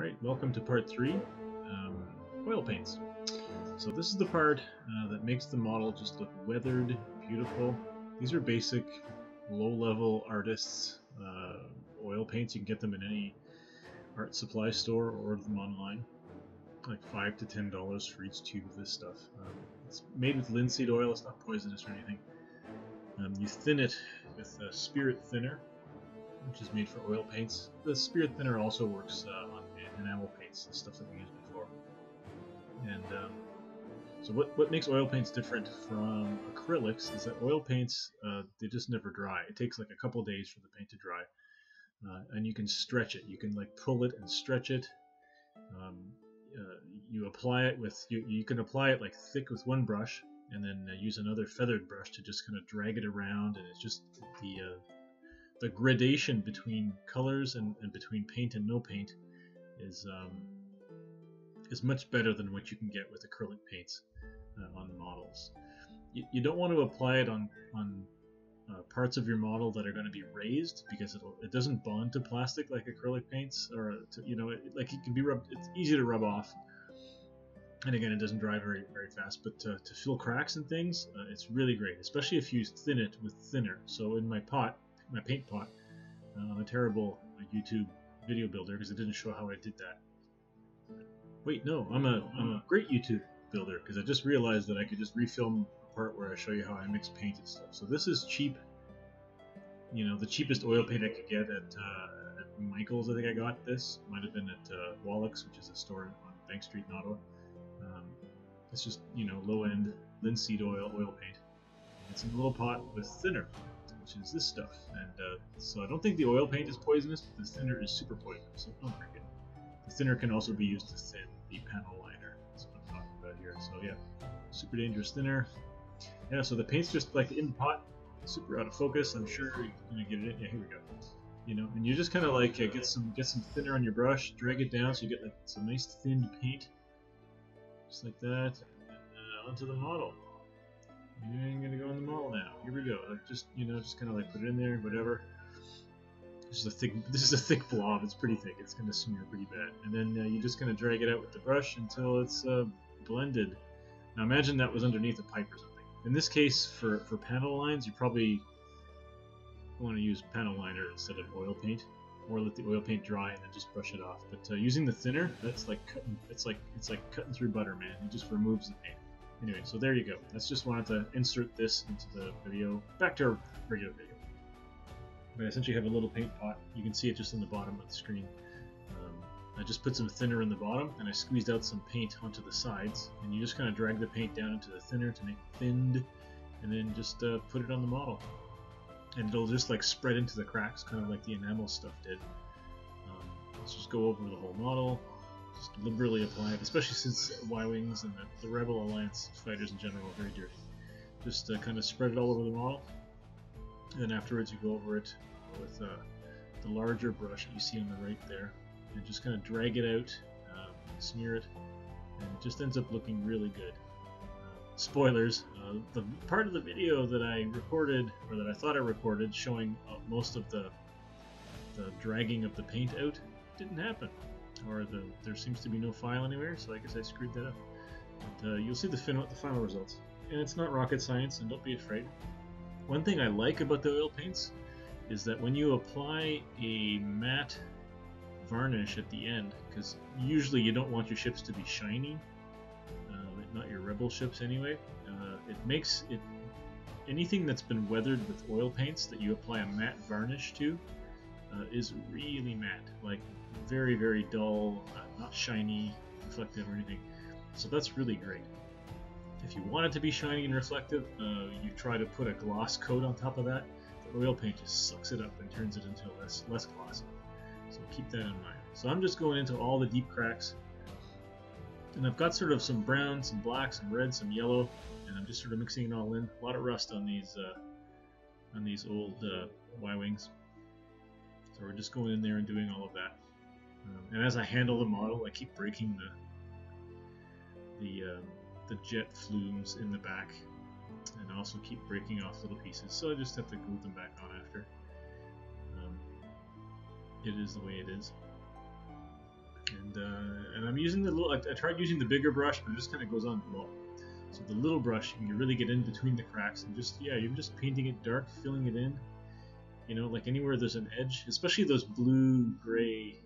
Alright, welcome to part 3, oil paints. So this is the part that makes the model just look weathered, beautiful. These are basic, low-level artists' oil paints. You can get them in any art supply store or order them online. Like $5 to $10 for each tube of this stuff. It's made with linseed oil, it's not poisonous or anything. You thin it with a spirit thinner, which is made for oil paints. The spirit thinner also works on enamel paints, the stuff that we used before. And so what makes oil paints different from acrylics is that oil paints, they just never dry. It takes like a couple days for the paint to dry. And you can stretch it. You can like pull it and stretch it. You apply it with, you can apply it like thick with one brush, and then use another feathered brush to just kind of drag it around, and it's just the gradation between colors and between paint and no paint is much better than what you can get with acrylic paints on models. You don't want to apply it on parts of your model that are going to be raised, because it doesn't bond to plastic like acrylic paints, or like it can be rubbed. It's easy to rub off, and again, it doesn't dry very fast. But to fill cracks and things, it's really great, especially if you thin it with thinner. So in my paint pot, I'm a terrible YouTube video builder because it didn't show how I did that. Wait, no, I'm a great YouTube builder because I just realized that I could just refilm a part where I show you how I mix paint and stuff. So this is cheap, the cheapest oil paint I could get at Michael's. I think I got this. Might have been at Wallach's, which is a store on Bank Street in Ottawa. It's just low-end linseed oil paint. It's in a little pot with thinner, which is this stuff. And so I don't think the oil paint is poisonous, but the thinner is super poisonous. So don't drink it. The thinner can also be used to thin the panel liner. That's what I'm talking about here. So yeah, super dangerous thinner. Yeah, so the paint's just like in the pot, super out of focus. I'm sure you're gonna get it in. Yeah, here we go. And you just kind of like get some thinner on your brush, drag it down so you get like some nice thinned paint, just like that, and onto the model. I'm gonna go on the model now. Here we go. Like just kind of like put it in there, whatever. This is a thick blob. It's pretty thick. It's gonna smear pretty bad. And then you just kind of drag it out with the brush until it's blended. Now imagine that was underneath a pipe or something. In this case, for panel lines, you probably want to use panel liner instead of oil paint, or let the oil paint dry and then just brush it off. But using the thinner, that's like cutting. It's like cutting through butter, man. It just removes the paint. Anyway, so there you go. That's just wanted to insert this into the video. Back to our regular video. But I essentially have a little paint pot. You can see it just on the bottom of the screen. I just put some thinner in the bottom, and I squeezed out some paint onto the sides. And you just kind of drag the paint down into the thinner to make it thinned, and then just put it on the model. And it'll just like spread into the cracks, kind of like the enamel stuff did. Let's just go over the whole model. Just liberally apply it, especially since Y-Wings and the Rebel Alliance fighters in general are very dirty. Just kind of spread it all over the model, and then afterwards you go over it with the larger brush that you see on the right there, and just kind of drag it out, smear it, and it just ends up looking really good. Spoilers, the part of the video that I recorded, or that I thought I recorded, showing most of the dragging of the paint out, didn't happen. Or there seems to be no file anywhere, so I guess I screwed that up. But you'll see the final results. And it's not rocket science, and don't be afraid. One thing I like about the oil paints is that when you apply a matte varnish at the end, because usually you don't want your ships to be shiny, not your Rebel ships anyway, it makes it, anything that's been weathered with oil paints that you apply a matte varnish to is really matte, like very, very dull, not shiny, reflective or anything. So that's really great. If you want it to be shiny and reflective, you try to put a gloss coat on top of that. The oil paint just sucks it up and turns it into less glossy. So keep that in mind. So I'm just going into all the deep cracks, and I've got sort of some brown, some black, some red, some yellow, and I'm just sort of mixing it all in. A lot of rust on these old Y-Wings. So we're just going in there and doing all of that. And as I handle the model, I keep breaking the jet flumes in the back, and also keep breaking off little pieces. So I just have to glue them back on after. It is the way it is. And I'm using the little. I tried using the bigger brush, but it just kind of goes on low. So the little brush, you can really get in between the cracks and just, yeah, you're just painting it dark, filling it in. You know, like anywhere there's an edge, especially those blue-gray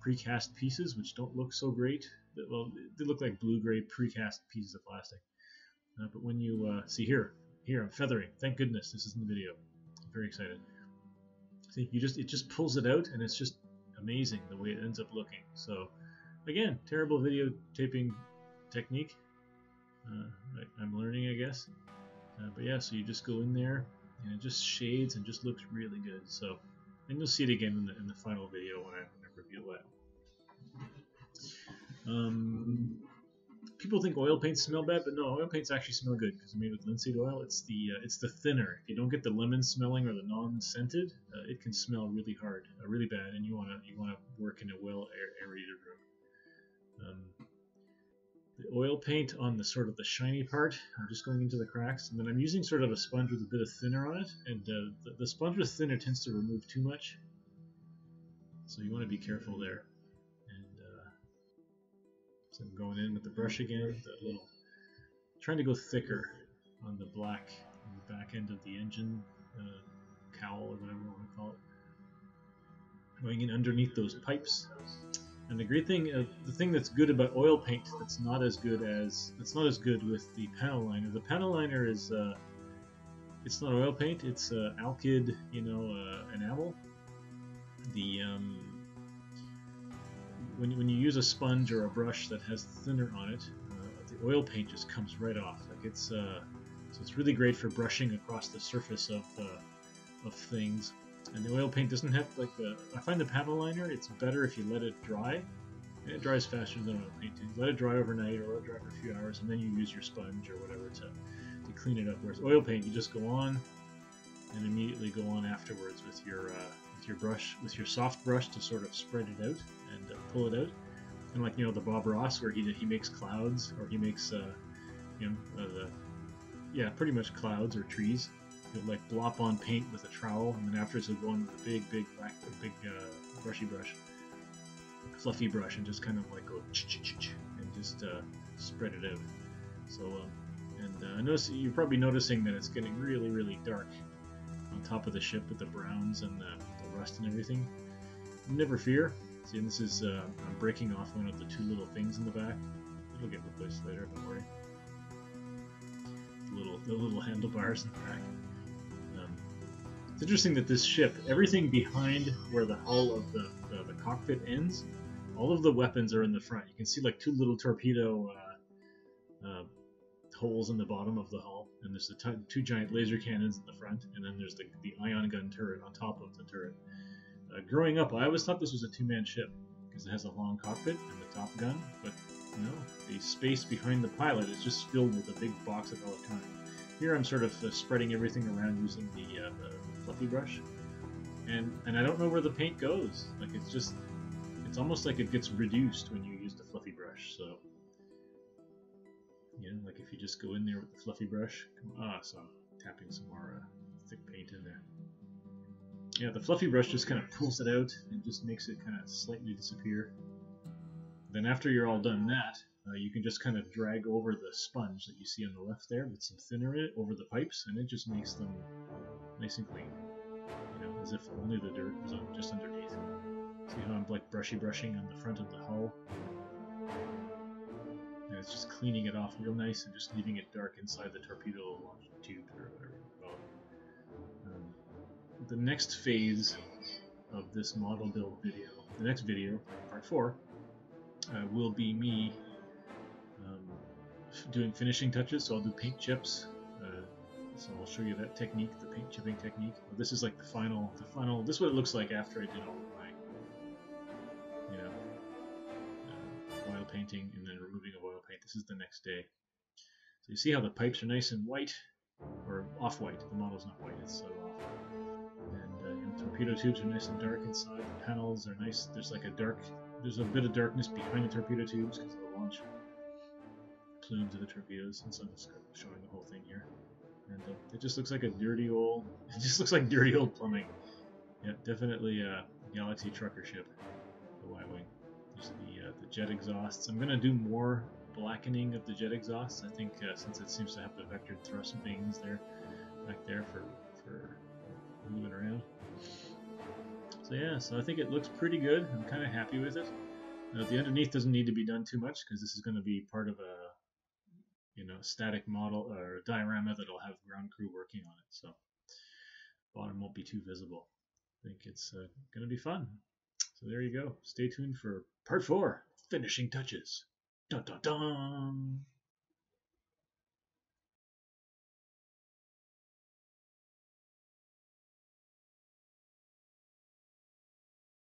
precast pieces, which don't look so great. Well, they look like blue-gray precast pieces of plastic. But when you see here I'm feathering. Thank goodness this is in the video. I'm very excited. See, it just pulls it out, and it's just amazing the way it ends up looking. So, again, terrible videotaping technique. I'm learning, I guess. But yeah, so you just go in there, and it just shades and just looks really good. So, and you'll see it again in the final video when I reveal that. People think oil paints smell bad, but no, oil paints actually smell good because they're made with linseed oil. It's the thinner. If you don't get the lemon smelling or the non-scented, it can smell really hard, really bad, and you wanna work in a well aerated room. The oil paint on the sort of the shiny part, I'm just going into the cracks, and then I'm using sort of a sponge with a bit of thinner on it, and the sponge with thinner tends to remove too much, so you want to be careful there. And so I'm going in with the brush again, trying to go thicker on the black on the back end of the engine cowl or whatever you want to call it. Going in underneath those pipes. And the great thing, the thing that's good about oil paint that's not as good with the panel liner. The panel liner is, it's not oil paint. It's alkyd, enamel. When you use a sponge or a brush that has thinner on it, the oil paint just comes right off. Like so it's really great for brushing across the surface of things. And the oil paint doesn't have, I find the panel liner, it's better if you let it dry. And it dries faster than oil paint. Let it dry overnight or let it dry for a few hours, and then you use your sponge or whatever to clean it up. Whereas oil paint, you just go on and immediately go on afterwards with your brush, with your soft brush to sort of spread it out and pull it out. And like, the Bob Ross where he makes clouds, or he makes, pretty much clouds or trees. He'll like blop on paint with a trowel, and then afterwards he'll go in with a big brushy brush, fluffy brush, and just kind of like go and just spread it out. So, I notice you're probably noticing that it's getting really, really dark on top of the ship with the browns and the rust and everything. Never fear. See, and this is I'm breaking off one of the two little things in the back. It'll get replaced later, don't worry. The little handlebars in the back. It's interesting that this ship, everything behind where the hull of the cockpit ends, all of the weapons are in the front. You can see like two little torpedo holes in the bottom of the hull, and there's the two giant laser cannons in the front, and then there's the ion gun turret on top of the turret. Growing up, I always thought this was a two-man ship because it has a long cockpit and the top gun, but no, the space behind the pilot is just filled with a big box of electronics. Here I'm sort of spreading everything around using the fluffy brush, and I don't know where the paint goes. Like it's almost like it gets reduced when you use the fluffy brush. So like if you just go in there with the fluffy brush, so I'm tapping some more thick paint in there. Yeah, the fluffy brush just kind of pulls it out and just makes it kind of slightly disappear. Then after you're all done that, you can just kind of drag over the sponge that you see on the left there with some thinner in it over the pipes, and it just makes them nice and clean. As if only the dirt was just underneath. See how I'm like brushing on the front of the hull? And it's just cleaning it off real nice and just leaving it dark inside the torpedo launch tube or whatever you call it. The next phase of this model build video, the next video, part 4, will be me doing finishing touches. So I'll do paint chips. So I'll show you that technique, the paint chipping technique. This is like the final. This is what it looks like after I did all of my, oil painting and then removing of oil paint. This is the next day. So you see how the pipes are nice and white, or off-white. The model's not white; it's off. And torpedo tubes are nice and dark inside. The panels are nice. There's a bit of darkness behind the torpedo tubes because of the launch plumes of the torpedoes. And so I'm just showing the whole thing here. And it just looks like it just looks like dirty old plumbing. Yeah, definitely a Galaxy trucker ship, the Y-Wing. There's the jet exhausts. I'm going to do more blackening of the jet exhausts. I think since it seems to have the vector thrust vanes there, back there for moving around. So yeah, so I think it looks pretty good. I'm kind of happy with it. The underneath doesn't need to be done too much because this is going to be part of a static model or diorama that'll have ground crew working on it. So bottom won't be too visible. I think it's going to be fun. So there you go. Stay tuned for part 4, finishing touches. Dun dun dun.